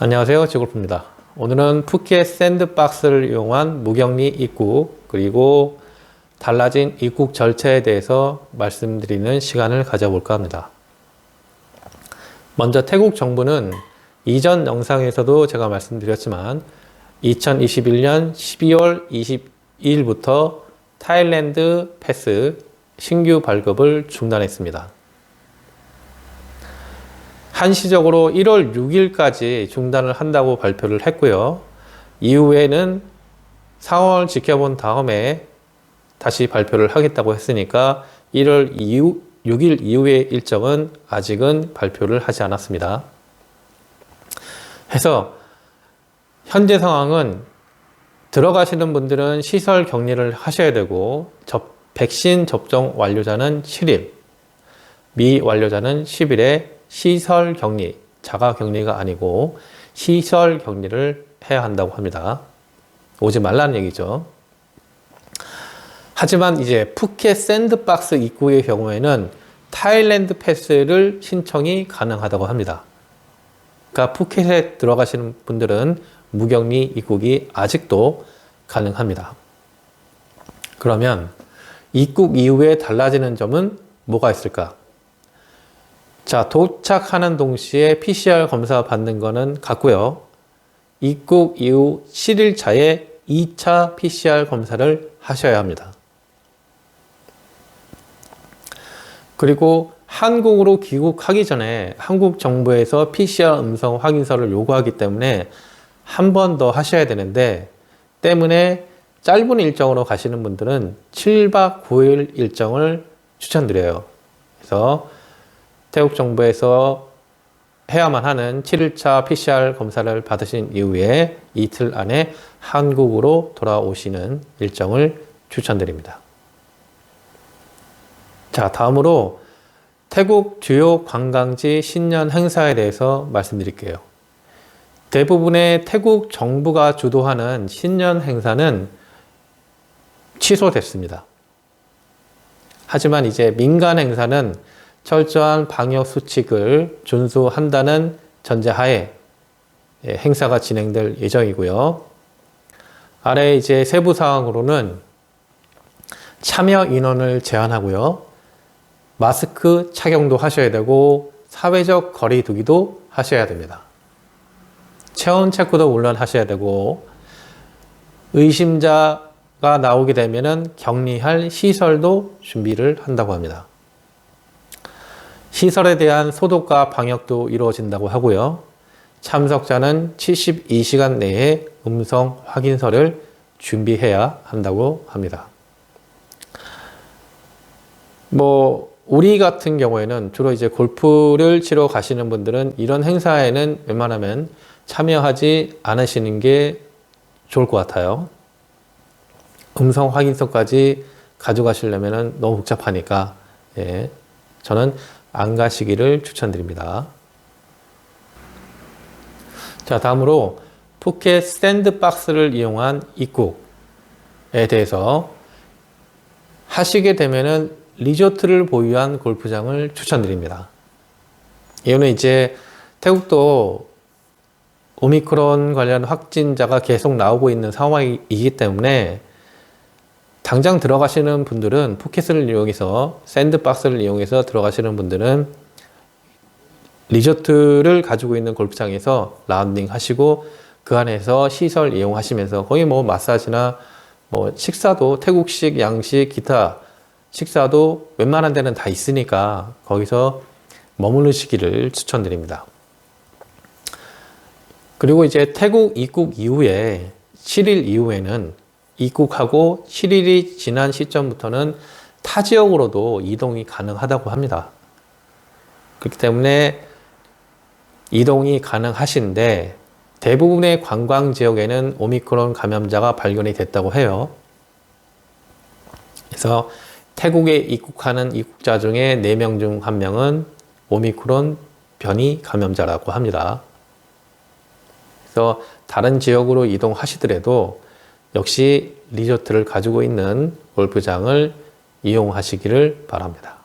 안녕하세요, 지골프입니다. 오늘은 푸켓 샌드박스를 이용한 무격리 입국 그리고 달라진 입국 절차에 대해서 말씀드리는 시간을 가져볼까 합니다. 먼저 태국 정부는 이전 영상에서도 제가 말씀드렸지만 2021년 12월 22일부터 타일랜드 패스 신규 발급을 중단했습니다. 한시적으로 1월 6일까지 중단을 한다고 발표를 했고요. 이후에는 상황을 지켜본 다음에 다시 발표를 하겠다고 했으니까 1월 6일 이후의 일정은 아직은 발표를 하지 않았습니다. 해서 현재 상황은 들어가시는 분들은 시설 격리를 하셔야 되고 백신 접종 완료자는 7일, 미완료자는 10일에 시설 격리, 자가 격리가 아니고 시설 격리를 해야 한다고 합니다. 오지 말라는 얘기죠. 하지만 이제 푸켓 샌드박스 입국의 경우에는 타일랜드 패스를 신청이 가능하다고 합니다. 그러니까 푸켓에 들어가시는 분들은 무격리 입국이 아직도 가능합니다. 그러면 입국 이후에 달라지는 점은 뭐가 있을까? 자, 도착하는 동시에 PCR 검사 받는 거는 같고요. 입국 이후 7일 차에 2차 PCR 검사를 하셔야 합니다. 그리고 한국으로 귀국하기 전에 한국 정부에서 PCR 음성 확인서를 요구하기 때문에 한 번 더 하셔야 되는데 때문에 짧은 일정으로 가시는 분들은 7박 9일 일정을 추천드려요. 그래서 태국 정부에서 해야만 하는 7일차 PCR 검사를 받으신 이후에 이틀 안에 한국으로 돌아오시는 일정을 추천드립니다. 자, 다음으로 태국 주요 관광지 신년 행사에 대해서 말씀드릴게요. 대부분의 태국 정부가 주도하는 신년 행사는 취소됐습니다. 하지만 이제 민간 행사는 철저한 방역 수칙을 준수한다는 전제하에 행사가 진행될 예정이고요. 아래 이제 세부 사항으로는 참여 인원을 제한하고요. 마스크 착용도 하셔야 되고 사회적 거리 두기도 하셔야 됩니다. 체온 체크도 물론 하셔야 되고 의심자가 나오게 되면은 격리할 시설도 준비를 한다고 합니다. 시설에 대한 소독과 방역도 이루어진다고 하고요. 참석자는 72시간 내에 음성 확인서를 준비해야 한다고 합니다. 우리 같은 경우에는 주로 이제 골프를 치러 가시는 분들은 이런 행사에는 웬만하면 참여하지 않으시는 게 좋을 것 같아요. 음성 확인서까지 가져가시려면 너무 복잡하니까, 저는 안 가시기를 추천드립니다. 자, 다음으로 푸켓 샌드박스를 이용한 입국에 대해서 하시게 되면은 리조트를 보유한 골프장을 추천드립니다. 이거는 이제 태국도 오미크론 관련 확진자가 계속 나오고 있는 상황이기 때문에 당장 들어가시는 분들은 푸켓을 이용해서 샌드박스를 이용해서 들어가시는 분들은 리조트를 가지고 있는 골프장에서 라운딩 하시고 그 안에서 시설 이용하시면서 거의 마사지나 식사도 태국식, 양식, 기타 식사도 웬만한 데는 다 있으니까 거기서 머무르시기를 추천드립니다. 그리고 이제 태국 입국 이후에 7일 이후에는 입국하고 7일이 지난 시점부터는 타 지역으로도 이동이 가능하다고 합니다. 그렇기 때문에 이동이 가능하신데 대부분의 관광 지역에는 오미크론 감염자가 발견이 됐다고 해요. 그래서 태국에 입국하는 입국자 중에 4명 중 1명은 오미크론 변이 감염자라고 합니다. 그래서 다른 지역으로 이동하시더라도 역시 리조트를 가지고 있는 골프장을 이용하시기를 바랍니다.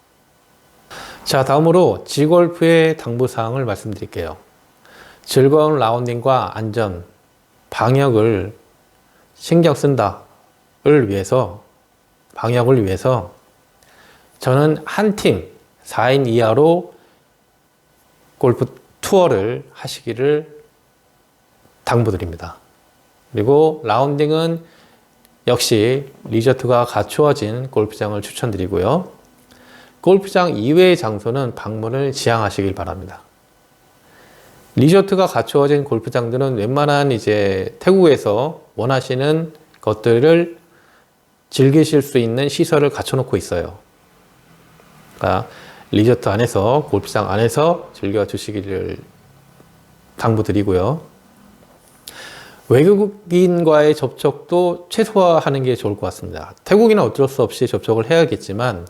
자, 다음으로 지골프의 당부사항을 말씀드릴게요. 즐거운 라운딩과 안전, 방역을 신경 쓴다를 위해서, 방역을 위해서 저는 한 팀 4인 이하로 골프 투어를 하시기를 당부드립니다. 그리고 라운딩은 역시 리조트가 갖추어진 골프장을 추천드리고요. 골프장 이외의 장소는 방문을 지양하시길 바랍니다. 리조트가 갖추어진 골프장들은 웬만한 이제 태국에서 원하시는 것들을 즐기실 수 있는 시설을 갖춰놓고 있어요. 그러니까 리조트 안에서, 골프장 안에서 즐겨주시기를 당부드리고요. 외국인과의 접촉도 최소화하는 게 좋을 것 같습니다. 태국인은 어쩔 수 없이 접촉을 해야겠지만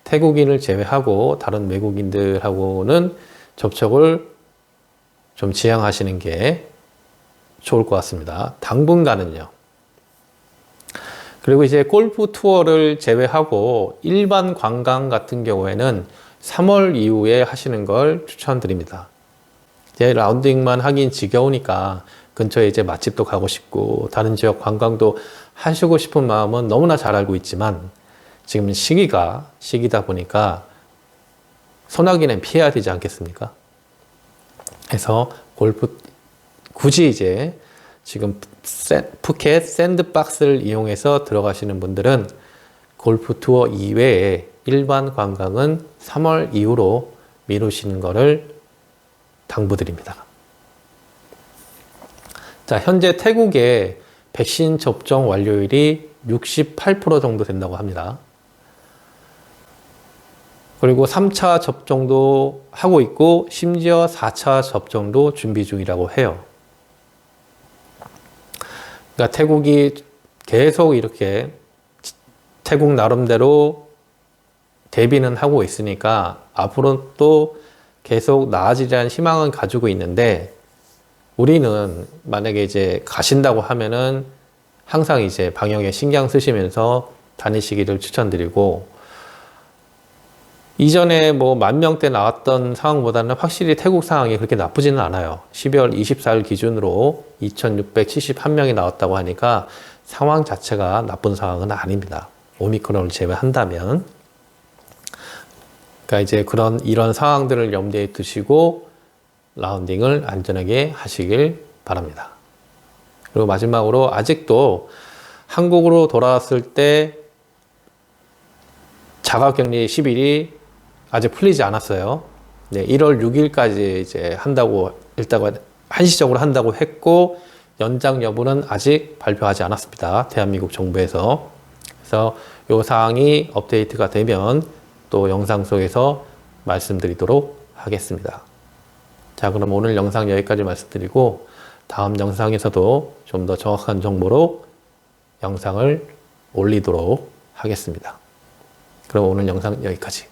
태국인을 제외하고 다른 외국인들하고는 접촉을 좀 지양하시는 게 좋을 것 같습니다. 당분간은요. 그리고 이제 골프 투어를 제외하고 일반 관광 같은 경우에는 3월 이후에 하시는 걸 추천드립니다. 이제 라운딩만 하긴 지겨우니까 근처에 이제 맛집도 가고 싶고 다른 지역 관광도 하시고 싶은 마음은 너무나 잘 알고 있지만 지금 시기다 보니까 소나기는 피해야 되지 않겠습니까? 그래서 골프 굳이 이제 지금 푸켓 샌드박스를 이용해서 들어가시는 분들은 골프 투어 이외에 일반 관광은 3월 이후로 미루시는 것을 당부드립니다. 자, 현재 태국의 백신 접종 완료율이 68% 정도 된다고 합니다. 그리고 3차 접종도 하고 있고 심지어 4차 접종도 준비 중이라고 해요. 그러니까 태국이 계속 이렇게 태국 나름대로 대비는 하고 있으니까 앞으로 또 계속 나아지려는 희망은 가지고 있는데 우리는 만약에 이제 가신다고 하면은 항상 이제 방역에 신경 쓰시면서 다니시기를 추천드리고 이전에 뭐 10,000명대 나왔던 상황보다는 확실히 태국 상황이 그렇게 나쁘지는 않아요. 12월 24일 기준으로 2,671명이 나왔다고 하니까 상황 자체가 나쁜 상황은 아닙니다. 오미크론을 제외한다면. 그러니까 이제 이런 상황들을 염두에 두시고 라운딩을 안전하게 하시길 바랍니다. 그리고 마지막으로 아직도 한국으로 돌아왔을 때 자가격리 10일이 아직 풀리지 않았어요. 네, 1월 6일까지 이제 한시적으로 한다고 했고, 연장 여부는 아직 발표하지 않았습니다. 대한민국 정부에서. 그래서 이 사항이 업데이트가 되면 또 영상 속에서 말씀드리도록 하겠습니다. 자, 그럼 오늘 영상 여기까지 말씀드리고, 다음 영상에서도 좀 더 정확한 정보로 영상을 올리도록 하겠습니다. 그럼 오늘 영상 여기까지.